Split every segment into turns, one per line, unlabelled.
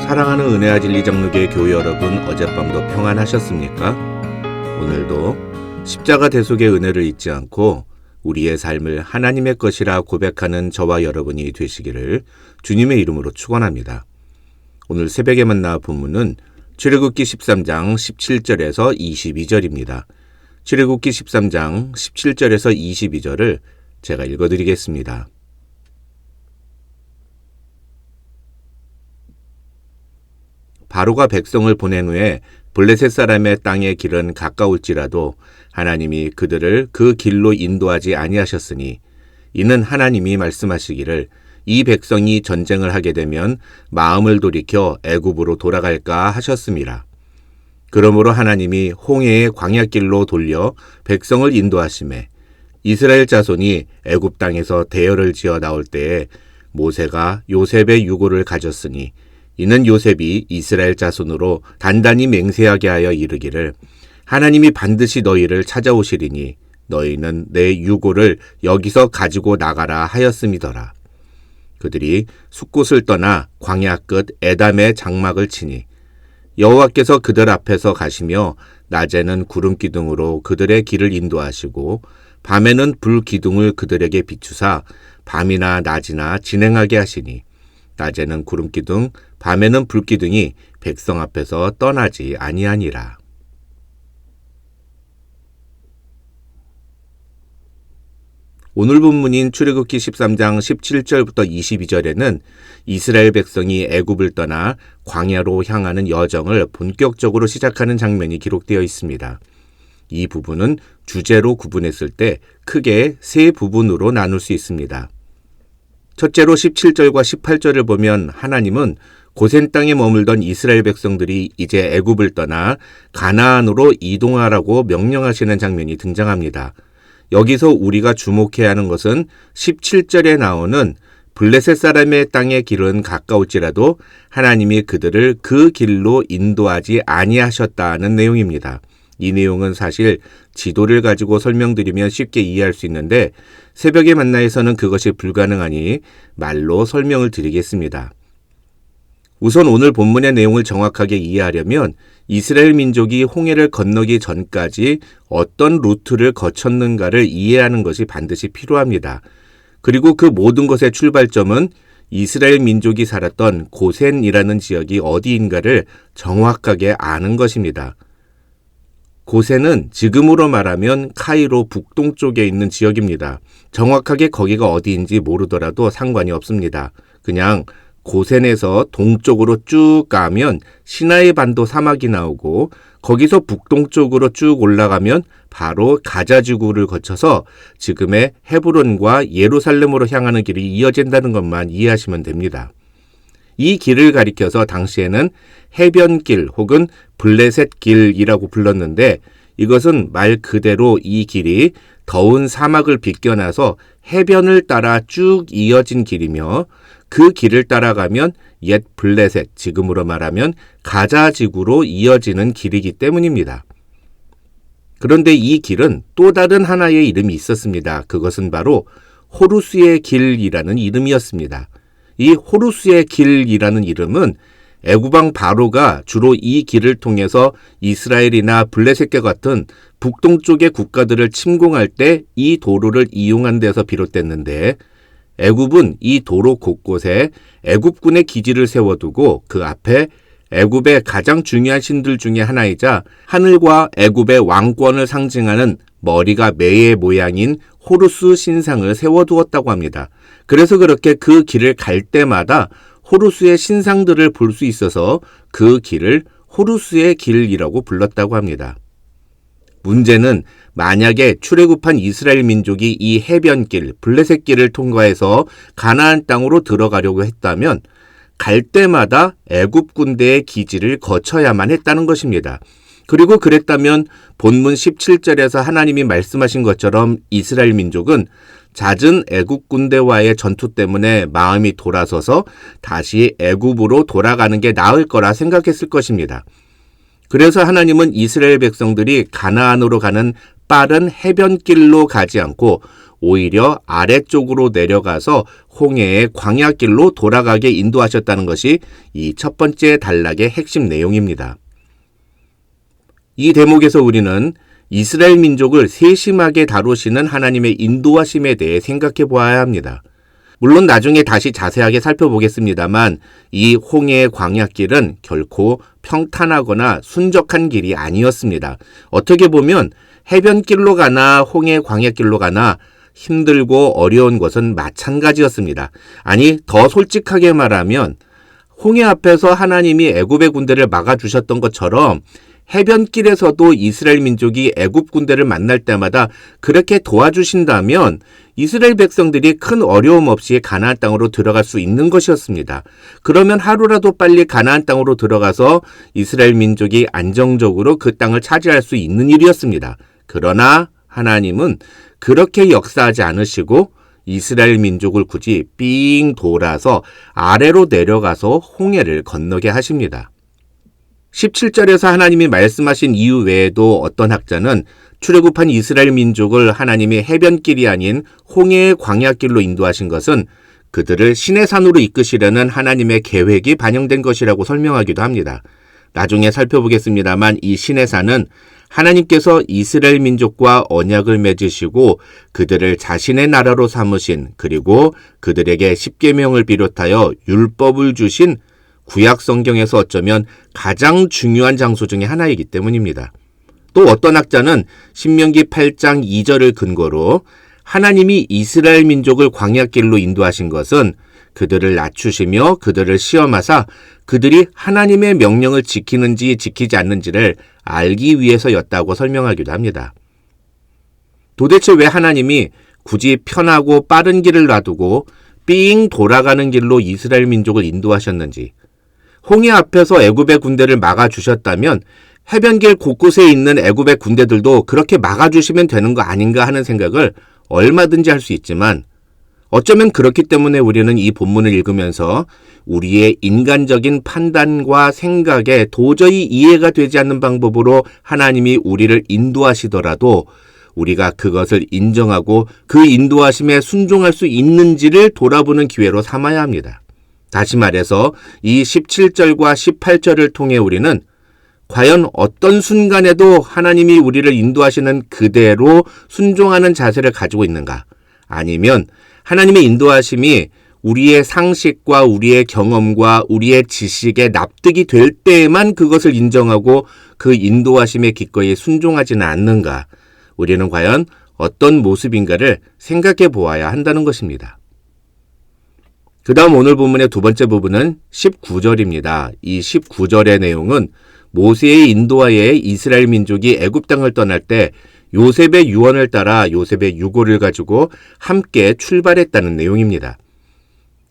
사랑하는 은혜와 진리 장로교회 교회 여러분, 어젯밤도 평안하셨습니까? 오늘도 십자가 대속의 은혜를 잊지 않고 우리의 삶을 하나님의 것이라 고백하는 저와 여러분이 되시기를 주님의 이름으로 축원합니다. 오늘 새벽에 만나 본문은 출애굽기 13장 17절에서 22절입니다. 출애굽기 13장 17절에서 22절을 제가 읽어드리겠습니다. 바로가 백성을 보낸 후에 블레셋 사람의 땅의 길은 가까울지라도 하나님이 그들을 그 길로 인도하지 아니하셨으니 이는 하나님이 말씀하시기를 이 백성이 전쟁을 하게 되면 마음을 돌이켜 애굽으로 돌아갈까 하셨음이라. 그러므로 하나님이 홍해의 광야길로 돌려 백성을 인도하시매 이스라엘 자손이 애굽 땅에서 대열을 지어 나올 때에 모세가 요셉의 유고를 가졌으니 이는 요셉이 이스라엘 자손으로 단단히 맹세하게 하여 이르기를 하나님이 반드시 너희를 찾아오시리니 너희는 내 유고를 여기서 가지고 나가라 하였음이더라. 그들이 숫곳을 떠나 광야 끝 에담의 장막을 치니 여호와께서 그들 앞에서 가시며 낮에는 구름 기둥으로 그들의 길을 인도하시고 밤에는 불 기둥을 그들에게 비추사 밤이나 낮이나 진행하게 하시니 낮에는 구름 기둥, 밤에는 불 기둥이 백성 앞에서 떠나지 아니하니라. 오늘 본문인 출애굽기 13장 17절부터 22절에는 이스라엘 백성이 애굽을 떠나 광야로 향하는 여정을 본격적으로 시작하는 장면이 기록되어 있습니다. 이 부분은 주제로 구분했을 때 크게 세 부분으로 나눌 수 있습니다. 첫째로 17절과 18절을 보면 하나님은 고센 땅에 머물던 이스라엘 백성들이 이제 애굽을 떠나 가나안으로 이동하라고 명령하시는 장면이 등장합니다. 여기서 우리가 주목해야 하는 것은 17절에 나오는 블레셋 사람의 땅의 길은 가까울지라도 하나님이 그들을 그 길로 인도하지 아니하셨다는 내용입니다. 이 내용은 사실 지도를 가지고 설명드리면 쉽게 이해할 수 있는데 새벽의 만나에서는 그것이 불가능하니 말로 설명을 드리겠습니다. 우선 오늘 본문의 내용을 정확하게 이해하려면 이스라엘 민족이 홍해를 건너기 전까지 어떤 루트를 거쳤는가를 이해하는 것이 반드시 필요합니다. 그리고 그 모든 것의 출발점은 이스라엘 민족이 살았던 고센이라는 지역이 어디인가를 정확하게 아는 것입니다. 고센은 지금으로 말하면 카이로 북동쪽에 있는 지역입니다. 정확하게 거기가 어디인지 모르더라도 상관이 없습니다. 그냥 고센에서 동쪽으로 쭉 가면 시나이 반도 사막이 나오고 거기서 북동쪽으로 쭉 올라가면 바로 가자 지구를 거쳐서 지금의 헤브론과 예루살렘으로 향하는 길이 이어진다는 것만 이해하시면 됩니다. 이 길을 가리켜서 당시에는 해변길 혹은 블레셋 길이라고 불렀는데 이것은 말 그대로 이 길이 더운 사막을 비껴나서 해변을 따라 쭉 이어진 길이며 그 길을 따라가면 옛 블레셋, 지금으로 말하면 가자 지구로 이어지는 길이기 때문입니다. 그런데 이 길은 또 다른 하나의 이름이 있었습니다. 그것은 바로 호루스의 길이라는 이름이었습니다. 이 호루스의 길이라는 이름은 애굽왕 바로가 주로 이 길을 통해서 이스라엘이나 블레셋과 같은 북동쪽의 국가들을 침공할 때 이 도로를 이용한 데서 비롯됐는데 애굽은 이 도로 곳곳에 애굽군의 기지를 세워두고 그 앞에 애굽의 가장 중요한 신들 중에 하나이자 하늘과 애굽의 왕권을 상징하는 머리가 매의 모양인 호루스 신상을 세워두었다고 합니다. 그래서 그렇게 그 길을 갈 때마다 호루스의 신상들을 볼 수 있어서 그 길을 호루스의 길이라고 불렀다고 합니다. 문제는 만약에 출애굽한 이스라엘 민족이 이 해변길, 블레셋 길을 통과해서 가나안 땅으로 들어가려고 했다면 갈 때마다 애굽 군대의 기지를 거쳐야만 했다는 것입니다. 그리고 그랬다면 본문 17절에서 하나님이 말씀하신 것처럼 이스라엘 민족은 잦은 애굽 군대와의 전투 때문에 마음이 돌아서서 다시 애굽으로 돌아가는 게 나을 거라 생각했을 것입니다. 그래서 하나님은 이스라엘 백성들이 가나안으로 가는 빠른 해변길로 가지 않고 오히려 아래쪽으로 내려가서 홍해의 광야길로 돌아가게 인도하셨다는 것이 이 첫 번째 단락의 핵심 내용입니다. 이 대목에서 우리는 이스라엘 민족을 세심하게 다루시는 하나님의 인도하심에 대해 생각해 보아야 합니다. 물론 나중에 다시 자세하게 살펴보겠습니다만 이 홍해의 광야길은 결코 평탄하거나 순적한 길이 아니었습니다. 어떻게 보면 해변길로 가나 홍해 광야길로 가나 힘들고 어려운 것은 마찬가지였습니다. 아니, 더 솔직하게 말하면 홍해 앞에서 하나님이 애굽의 군대를 막아주셨던 것처럼 해변길에서도 이스라엘 민족이 애굽 군대를 만날 때마다 그렇게 도와주신다면 이스라엘 백성들이 큰 어려움 없이 가나안 땅으로 들어갈 수 있는 것이었습니다. 그러면 하루라도 빨리 가나안 땅으로 들어가서 이스라엘 민족이 안정적으로 그 땅을 차지할 수 있는 일이었습니다. 그러나 하나님은 그렇게 역사하지 않으시고 이스라엘 민족을 굳이 삥 돌아서 아래로 내려가서 홍해를 건너게 하십니다. 17절에서 하나님이 말씀하신 이유 외에도 어떤 학자는 출애굽한 이스라엘 민족을 하나님이 해변길이 아닌 홍해의 광야길로 인도하신 것은 그들을 시내산으로 이끄시려는 하나님의 계획이 반영된 것이라고 설명하기도 합니다. 나중에 살펴보겠습니다만 이 시내산은 하나님께서 이스라엘 민족과 언약을 맺으시고 그들을 자신의 나라로 삼으신, 그리고 그들에게 십계명을 비롯하여 율법을 주신 구약 성경에서 어쩌면 가장 중요한 장소 중에 하나이기 때문입니다. 또 어떤 학자는 신명기 8장 2절을 근거로 하나님이 이스라엘 민족을 광야길로 인도하신 것은 그들을 낮추시며 그들을 시험하사 그들이 하나님의 명령을 지키는지 지키지 않는지를 알기 위해서였다고 설명하기도 합니다. 도대체 왜 하나님이 굳이 편하고 빠른 길을 놔두고 삥 돌아가는 길로 이스라엘 민족을 인도하셨는지, 홍해 앞에서 애굽의 군대를 막아주셨다면 해변길 곳곳에 있는 애굽의 군대들도 그렇게 막아주시면 되는 거 아닌가 하는 생각을 얼마든지 할 수 있지만, 어쩌면 그렇기 때문에 우리는 이 본문을 읽으면서 우리의 인간적인 판단과 생각에 도저히 이해가 되지 않는 방법으로 하나님이 우리를 인도하시더라도 우리가 그것을 인정하고 그 인도하심에 순종할 수 있는지를 돌아보는 기회로 삼아야 합니다. 다시 말해서 이 17절과 18절을 통해 우리는 과연 어떤 순간에도 하나님이 우리를 인도하시는 그대로 순종하는 자세를 가지고 있는가? 아니면 하나님의 인도하심이 우리의 상식과 우리의 경험과 우리의 지식에 납득이 될 때에만 그것을 인정하고 그 인도하심에 기꺼이 순종하지는 않는가? 우리는 과연 어떤 모습인가를 생각해 보아야 한다는 것입니다. 그 다음 오늘 본문의 두 번째 부분은 19절입니다. 이 19절의 내용은 모세의 인도하에 이스라엘 민족이 애굽 땅을 떠날 때 요셉의 유언을 따라 요셉의 유고를 가지고 함께 출발했다는 내용입니다.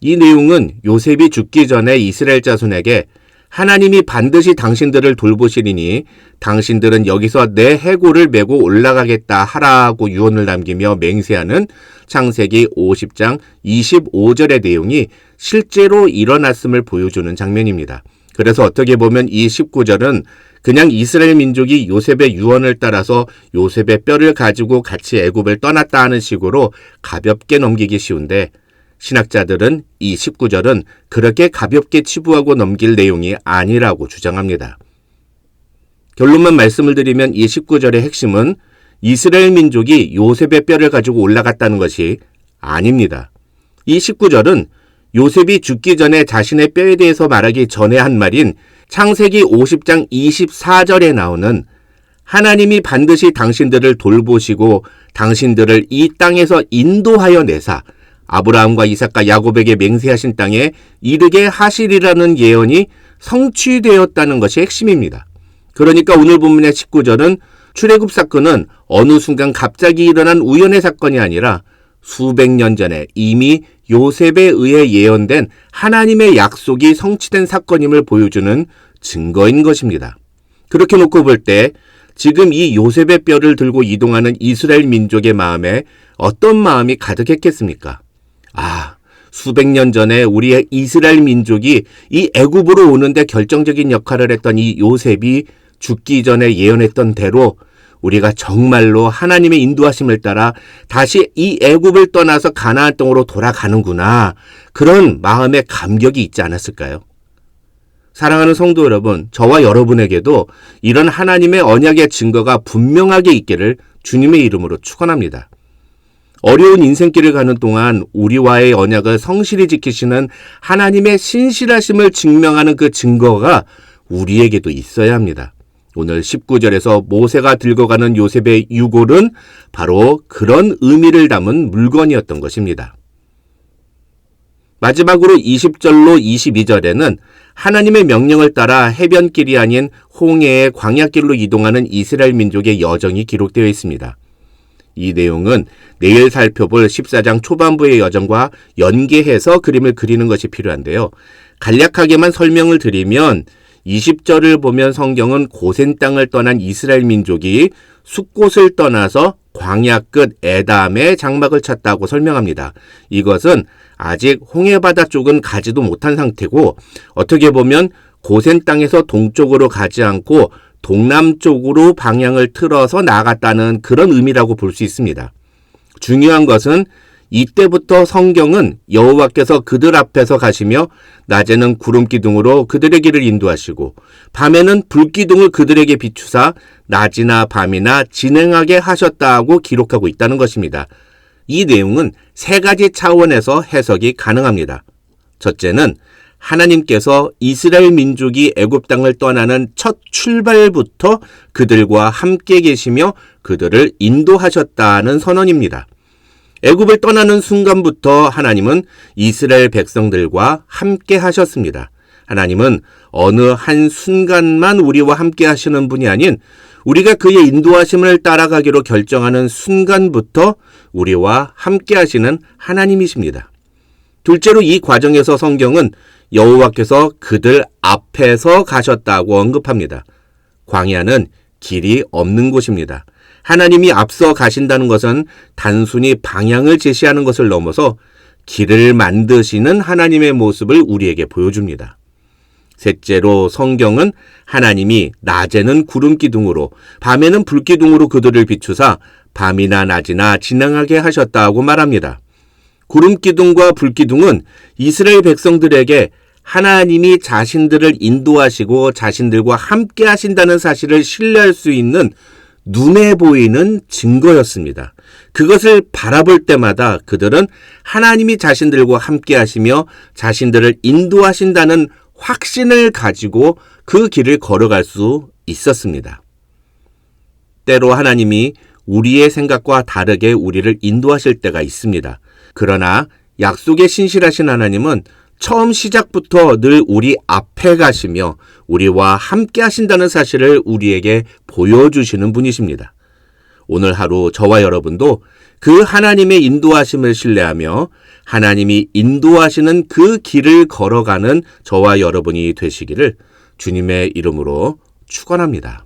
이 내용은 요셉이 죽기 전에 이스라엘 자손에게 하나님이 반드시 당신들을 돌보시리니 당신들은 여기서 내 해골을 메고 올라가겠다 하라고 유언을 남기며 맹세하는 창세기 50장 25절의 내용이 실제로 일어났음을 보여주는 장면입니다. 그래서 어떻게 보면 이 19절은 그냥 이스라엘 민족이 요셉의 유언을 따라서 요셉의 뼈를 가지고 같이 애굽을 떠났다 하는 식으로 가볍게 넘기기 쉬운데, 신학자들은 이 19절은 그렇게 가볍게 치부하고 넘길 내용이 아니라고 주장합니다. 결론만 말씀을 드리면 이 19절의 핵심은 이스라엘 민족이 요셉의 뼈를 가지고 올라갔다는 것이 아닙니다. 이 19절은 요셉이 죽기 전에 자신의 뼈에 대해서 말하기 전에 한 말인 창세기 50장 24절에 나오는 하나님이 반드시 당신들을 돌보시고 당신들을 이 땅에서 인도하여 내사 아브라함과 이삭과 야곱에게 맹세하신 땅에 이르게 하시리라는 예언이 성취되었다는 것이 핵심입니다. 그러니까 오늘 본문의 19절은 출애굽 사건은 어느 순간 갑자기 일어난 우연의 사건이 아니라 수백 년 전에 이미 요셉에 의해 예언된 하나님의 약속이 성취된 사건임을 보여주는 증거인 것입니다. 그렇게 놓고 볼 때 지금 이 요셉의 뼈를 들고 이동하는 이스라엘 민족의 마음에 어떤 마음이 가득했겠습니까? 수백 년 전에 우리의 이스라엘 민족이 이 애굽으로 오는데 결정적인 역할을 했던 이 요셉이 죽기 전에 예언했던 대로 우리가 정말로 하나님의 인도하심을 따라 다시 이 애굽을 떠나서 가나안 땅으로 돌아가는구나. 그런 마음의 감격이 있지 않았을까요? 사랑하는 성도 여러분, 저와 여러분에게도 이런 하나님의 언약의 증거가 분명하게 있기를 주님의 이름으로 축원합니다. 어려운 인생길을 가는 동안 우리와의 언약을 성실히 지키시는 하나님의 신실하심을 증명하는 그 증거가 우리에게도 있어야 합니다. 오늘 19절에서 모세가 들고 가는 요셉의 유골은 바로 그런 의미를 담은 물건이었던 것입니다. 마지막으로 20절로 22절에는 하나님의 명령을 따라 해변길이 아닌 홍해의 광야길로 이동하는 이스라엘 민족의 여정이 기록되어 있습니다. 이 내용은 내일 살펴볼 14장 초반부의 여정과 연계해서 그림을 그리는 것이 필요한데요. 간략하게만 설명을 드리면 20절을 보면 성경은 고센 땅을 떠난 이스라엘 민족이 숫곳을 떠나서 광야 끝 에담의 장막을 찾다고 설명합니다. 이것은 아직 홍해바다 쪽은 가지도 못한 상태고 어떻게 보면 고센 땅에서 동쪽으로 가지 않고 동남쪽으로 방향을 틀어서 나갔다는 그런 의미라고 볼 수 있습니다. 중요한 것은 이때부터 성경은 여호와께서 그들 앞에서 가시며 낮에는 구름기둥으로 그들의 길을 인도하시고 밤에는 불기둥을 그들에게 비추사 낮이나 밤이나 진행하게 하셨다고 기록하고 있다는 것입니다. 이 내용은 세 가지 차원에서 해석이 가능합니다. 첫째는 하나님께서 이스라엘 민족이 애굽 땅을 떠나는 첫 출발부터 그들과 함께 계시며 그들을 인도하셨다는 선언입니다. 애굽을 떠나는 순간부터 하나님은 이스라엘 백성들과 함께 하셨습니다. 하나님은 어느 한 순간만 우리와 함께 하시는 분이 아닌 우리가 그의 인도하심을 따라가기로 결정하는 순간부터 우리와 함께 하시는 하나님이십니다. 둘째로 이 과정에서 성경은 여호와께서 그들 앞에서 가셨다고 언급합니다. 광야는 길이 없는 곳입니다. 하나님이 앞서 가신다는 것은 단순히 방향을 제시하는 것을 넘어서 길을 만드시는 하나님의 모습을 우리에게 보여줍니다. 셋째로 성경은 하나님이 낮에는 구름기둥으로 밤에는 불기둥으로 그들을 비추사 밤이나 낮이나 진행하게 하셨다고 말합니다. 구름기둥과 불기둥은 이스라엘 백성들에게 하나님이 자신들을 인도하시고 자신들과 함께 하신다는 사실을 신뢰할 수 있는 눈에 보이는 증거였습니다. 그것을 바라볼 때마다 그들은 하나님이 자신들과 함께 하시며 자신들을 인도하신다는 확신을 가지고 그 길을 걸어갈 수 있었습니다. 때로 하나님이 우리의 생각과 다르게 우리를 인도하실 때가 있습니다. 그러나 약속에 신실하신 하나님은 처음 시작부터 늘 우리 앞에 가시며 우리와 함께 하신다는 사실을 우리에게 보여주시는 분이십니다. 오늘 하루 저와 여러분도 그 하나님의 인도하심을 신뢰하며 하나님이 인도하시는 그 길을 걸어가는 저와 여러분이 되시기를 주님의 이름으로 축원합니다.